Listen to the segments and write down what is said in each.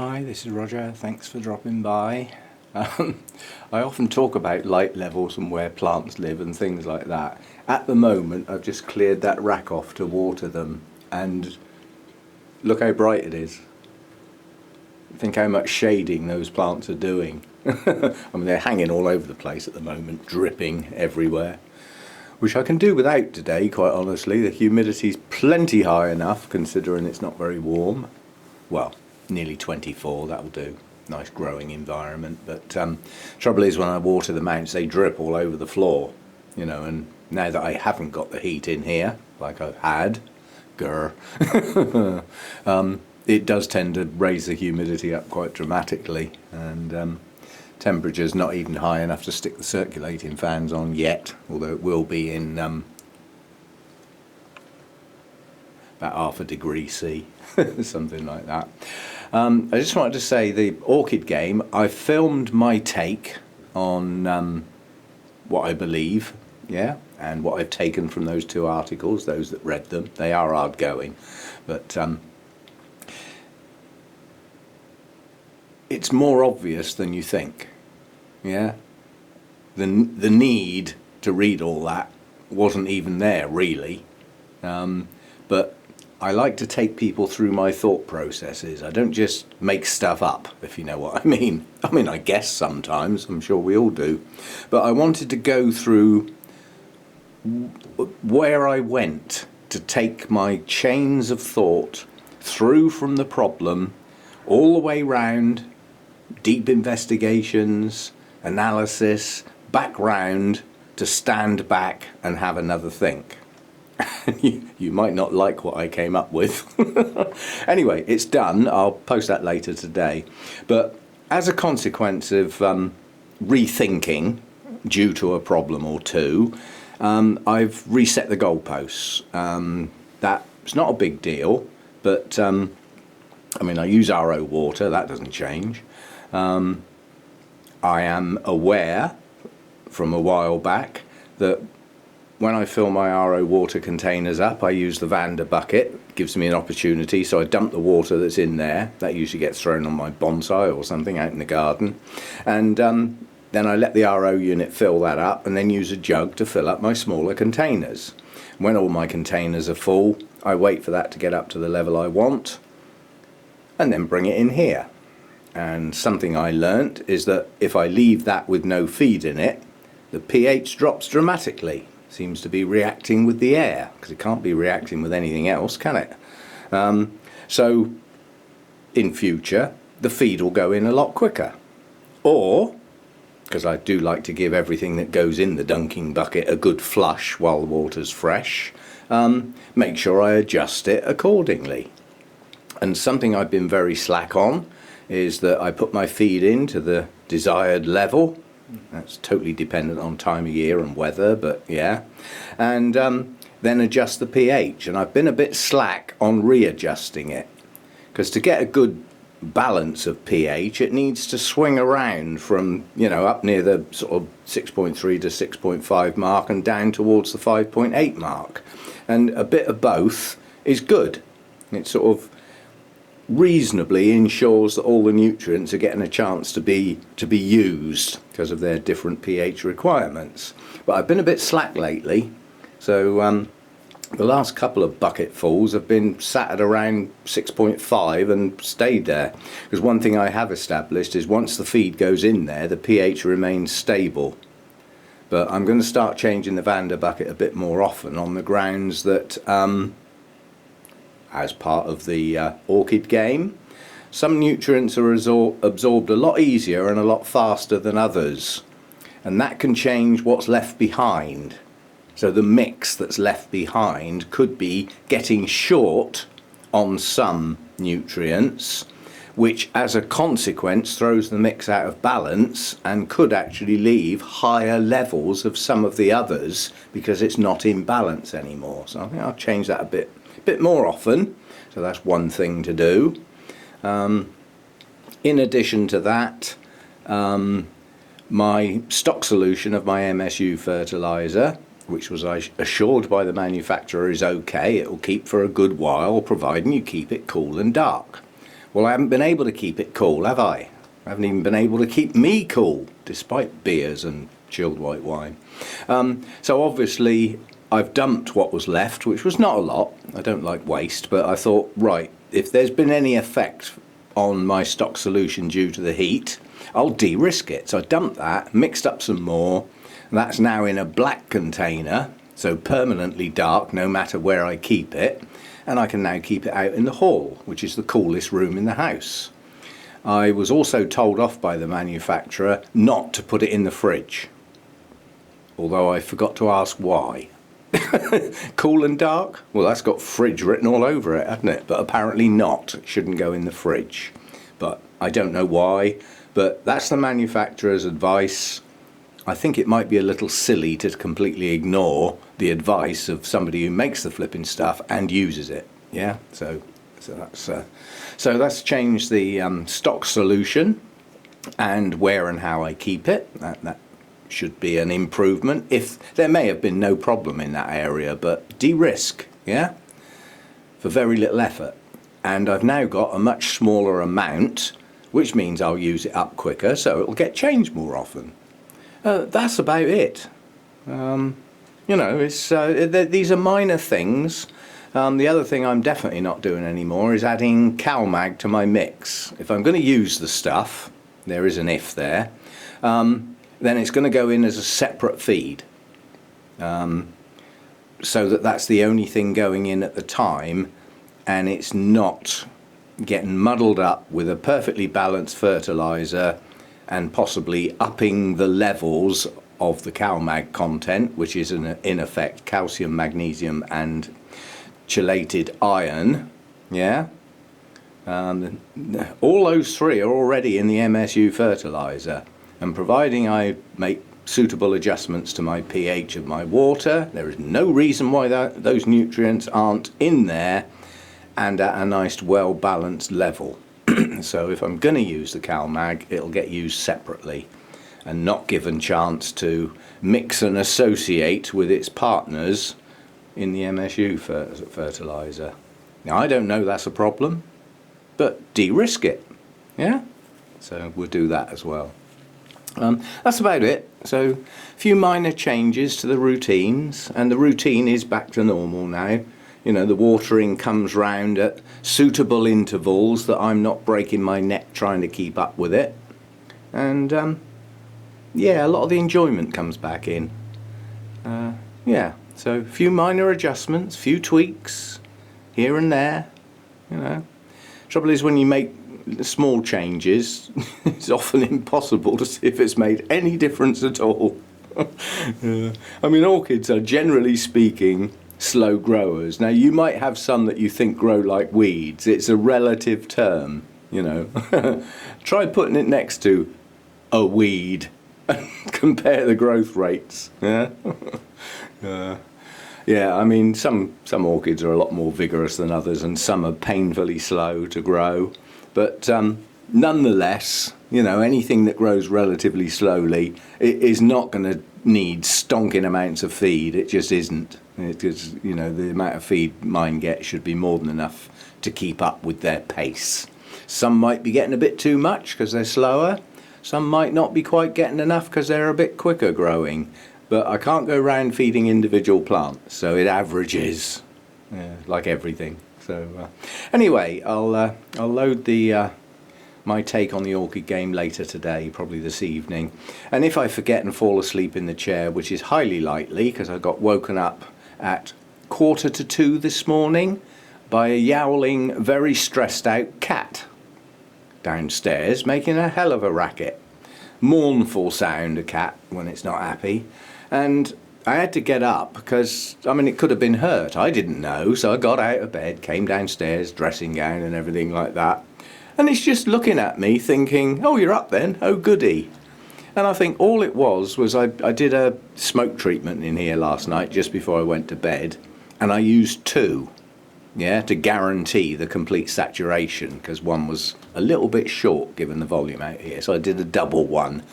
Hi, this is Roger. Thanks for dropping by. I often talk about light levels and where plants live and things like that. At the moment, I've just cleared that rack off to water them, and look how bright it is. Think how much shading those plants are doing. I mean, they're hanging all over the place at the moment, dripping everywhere, which I can do without today, quite honestly. The humidity's plenty high enough, considering it's not very warm. Well, nearly 24, that'll do. Nice growing environment. But trouble is, when I water the mounts, they drip all over the floor, you know. And now that I haven't got the heat in here, like I've had, it does tend to raise the humidity up quite dramatically, and temperature's not even high enough to stick the circulating fans on yet, although it will be in about half a degree C, something like that. I just wanted to say, the Orchid game, I filmed my take on what I believe, yeah, and what I've taken from those two articles, those that read them. They are hard going, but it's more obvious than you think, yeah. The need to read all that wasn't even there, really, but I like to take people through my thought processes. I don't just make stuff up, if you know what I mean. I guess sometimes, I'm sure we all do. But I wanted to go through where I went to take my chains of thought through from the problem all the way round, deep investigations, analysis, back round to stand back and have another think. You might not like what I came up with. Anyway, it's done. I'll post that later today. But as a consequence of rethinking due to a problem or two, I've reset the goalposts. That's not a big deal, but I use RO water. That doesn't change. I am aware from a while back that when I fill my RO water containers up, I use the Vander bucket. It gives me an opportunity, so I dump the water that's in there. That usually gets thrown on my bonsai or something out in the garden. And then I let the RO unit fill that up, and then use a jug to fill up my smaller containers. When all my containers are full, I wait for that to get up to the level I want, and then bring it in here. And something I learnt is that if I leave that with no feed in it, the pH drops dramatically. Seems to be reacting with the air, because it can't be reacting with anything else, can it? So in future, the feed will go in a lot quicker. Or, because I do like to give everything that goes in the dunking bucket a good flush while the water's fresh, make sure I adjust it accordingly. And something I've been very slack on is that I put my feed in to the desired level. That's totally dependent on time of year and weather, but yeah. And then adjust the pH. And I've been a bit slack on readjusting it, because to get a good balance of pH, it needs to swing around from, up near the sort of 6.3 to 6.5 mark and down towards the 5.8 mark. And a bit of both is good. It sort of reasonably ensures that all the nutrients are getting a chance to be used because of their different pH requirements. But I've been a bit slack lately, so the last couple of bucketfuls have been sat at around 6.5 and stayed there, because one thing I have established is once the feed goes in there, the pH remains stable. But I'm going to start changing the Vander bucket a bit more often, on the grounds that as part of the Orchid game, some nutrients are absorbed a lot easier and a lot faster than others, and that can change what's left behind. So the mix that's left behind could be getting short on some nutrients, which as a consequence throws the mix out of balance and could actually leave higher levels of some of the others because it's not in balance anymore. So I think I'll change that a bit more often. So that's one thing to do. In addition to that, my stock solution of my MSU fertilizer, which was assured by the manufacturer is okay, it will keep for a good while, providing you keep it cool and dark. Well, I haven't been able to keep it cool, have I? I haven't even been able to keep me cool, despite beers and chilled white wine. So obviously I've dumped what was left, which was not a lot. I don't like waste, but I thought, right, if there's been any effect on my stock solution due to the heat, I'll de-risk it. So I dumped that, mixed up some more, and that's now in a black container, so permanently dark no matter where I keep it, and I can now keep it out in the hall, which is the coolest room in the house. I was also told off by the manufacturer not to put it in the fridge, although I forgot to ask why. Cool and dark? Well, that's got fridge written all over it, hasn't it? But apparently not. It shouldn't go in the fridge. But I don't know why. But that's the manufacturer's advice. I think it might be a little silly to completely ignore the advice of somebody who makes the flipping stuff and uses it. Yeah, so that's changed the stock solution and where and how I keep it. That should be an improvement. If there may have been no problem in that area, but de-risk, yeah, for very little effort. And I've now got a much smaller amount, which means I'll use it up quicker, so it'll get changed more often. That's about it. You know, these are minor things. The other thing I'm definitely not doing anymore is adding CalMag to my mix. If I'm going to use the stuff, there is an if there, then it's going to go in as a separate feed, so that's the only thing going in at the time, and it's not getting muddled up with a perfectly balanced fertilizer and possibly upping the levels of the CalMag content, which is in effect calcium, magnesium and chelated iron. Yeah, all those three are already in the MSU fertilizer. And providing I make suitable adjustments to my pH of my water, there is no reason why those nutrients aren't in there and at a nice well-balanced level. So if I'm going to use the CalMag, it'll get used separately and not given chance to mix and associate with its partners in the MSU fertilizer. Now, I don't know that's a problem, but de-risk it. Yeah? So we'll do that as well. That's about it. So a few minor changes to the routines, and the routine is back to normal now. You know, the watering comes round at suitable intervals that I'm not breaking my neck trying to keep up with it. And yeah, a lot of the enjoyment comes back in. Yeah, so a few minor adjustments, few tweaks here and there, you know. Trouble is when you make small changes, it's often impossible to see if it's made any difference at all. I mean, orchids are generally speaking slow growers. Now, you might have some that you think grow like weeds. It's a relative term, you know. Try putting it next to a weed and compare the growth rates. Yeah. Yeah, I mean, some orchids are a lot more vigorous than others, and some are painfully slow to grow. But nonetheless, you know, anything that grows relatively slowly is not going to need stonking amounts of feed. It just isn't. Because, you know, the amount of feed mine get should be more than enough to keep up with their pace. Some might be getting a bit too much because they're slower. Some might not be quite getting enough because they're a bit quicker growing. But I can't go around feeding individual plants, so it averages, like everything. So anyway, I'll load the my take on the orchid game later today, probably this evening. And if I forget and fall asleep in the chair, which is highly likely because I got woken up at 1:45 this morning by a yowling, very stressed out cat downstairs making a hell of a racket. Mournful sound, a cat when it's not happy. And I had to get up because, I mean, it could have been hurt. I didn't know, so I got out of bed, came downstairs, dressing gown and everything like that. And it's just looking at me thinking, oh, you're up then? Oh, goody. And I think all it was I did a smoke treatment in here last night just before I went to bed. And I used 2, yeah, to guarantee the complete saturation because one was a little bit short given the volume out here. So I did a double one.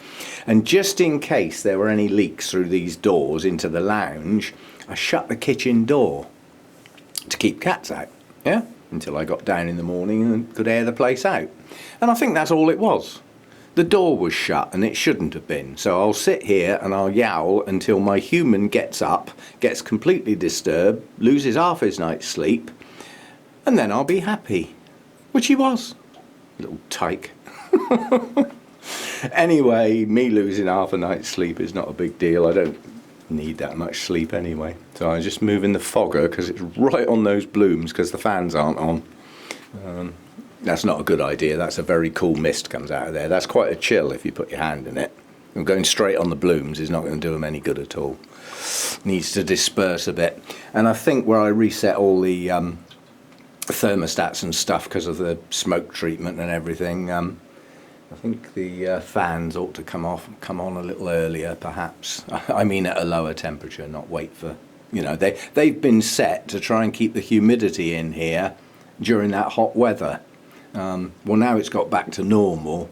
And just in case there were any leaks through these doors into the lounge, I shut the kitchen door to keep cats out. Yeah, until I got down in the morning and could air the place out. And I think that's all it was. The door was shut and it shouldn't have been. So I'll sit here and I'll yowl until my human gets up, gets completely disturbed, loses half his night's sleep, and then I'll be happy. Which he was. Little tyke. Anyway, me losing half a night's sleep is not a big deal. I don't need that much sleep anyway. So I'm just moving the fogger because it's right on those blooms because the fans aren't on. That's not a good idea. That's a very cool mist comes out of there. That's quite a chill if you put your hand in it. And going straight on the blooms is not going to do them any good at all. Needs to disperse a bit. And I think where I reset all the thermostats and stuff because of the smoke treatment and everything, I think the fans ought to come on a little earlier perhaps. I mean at a lower temperature, not wait for, you know, they've been set to try and keep the humidity in here during that hot weather. Well, now it's got back to normal.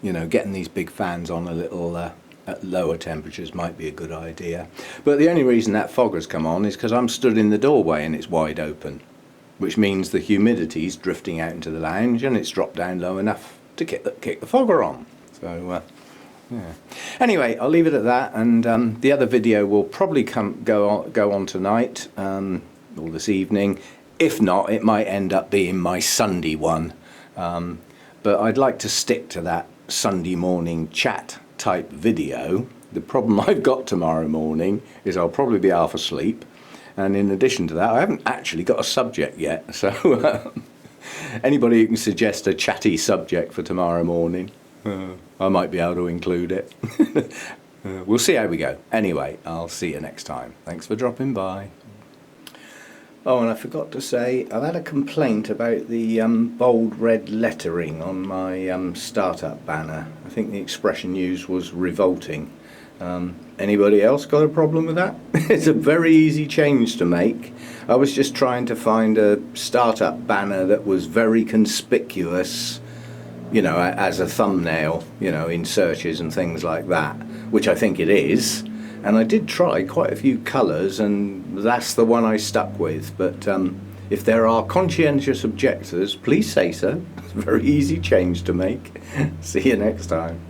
You know, getting these big fans on a little at lower temperatures might be a good idea. But the only reason that fogger's come on is because I'm stood in the doorway and it's wide open, which means the humidity's drifting out into the lounge and it's dropped down low enough to kick the fogger on. So, yeah. Anyway, I'll leave it at that, and the other video will probably go on tonight or this evening. If not, it might end up being my Sunday one. But I'd like to stick to that Sunday morning chat type video. The problem I've got tomorrow morning is I'll probably be half asleep, and in addition to that I haven't actually got a subject yet, so anybody who can suggest a chatty subject for tomorrow morning, I might be able to include it. We'll see how we go. Anyway, I'll see you next time. Thanks for dropping by. Oh, and I forgot to say, I've had a complaint about the bold red lettering on my startup banner. I think the expression used was revolting. Anybody else got a problem with that? It's a very easy change to make. I was just trying to find a startup banner that was very conspicuous, you know, as a thumbnail, you know, in searches and things like that, which I think it is. And I did try quite a few colours, and that's the one I stuck with. But if there are conscientious objectors, please say so. It's a very easy change to make. See you next time.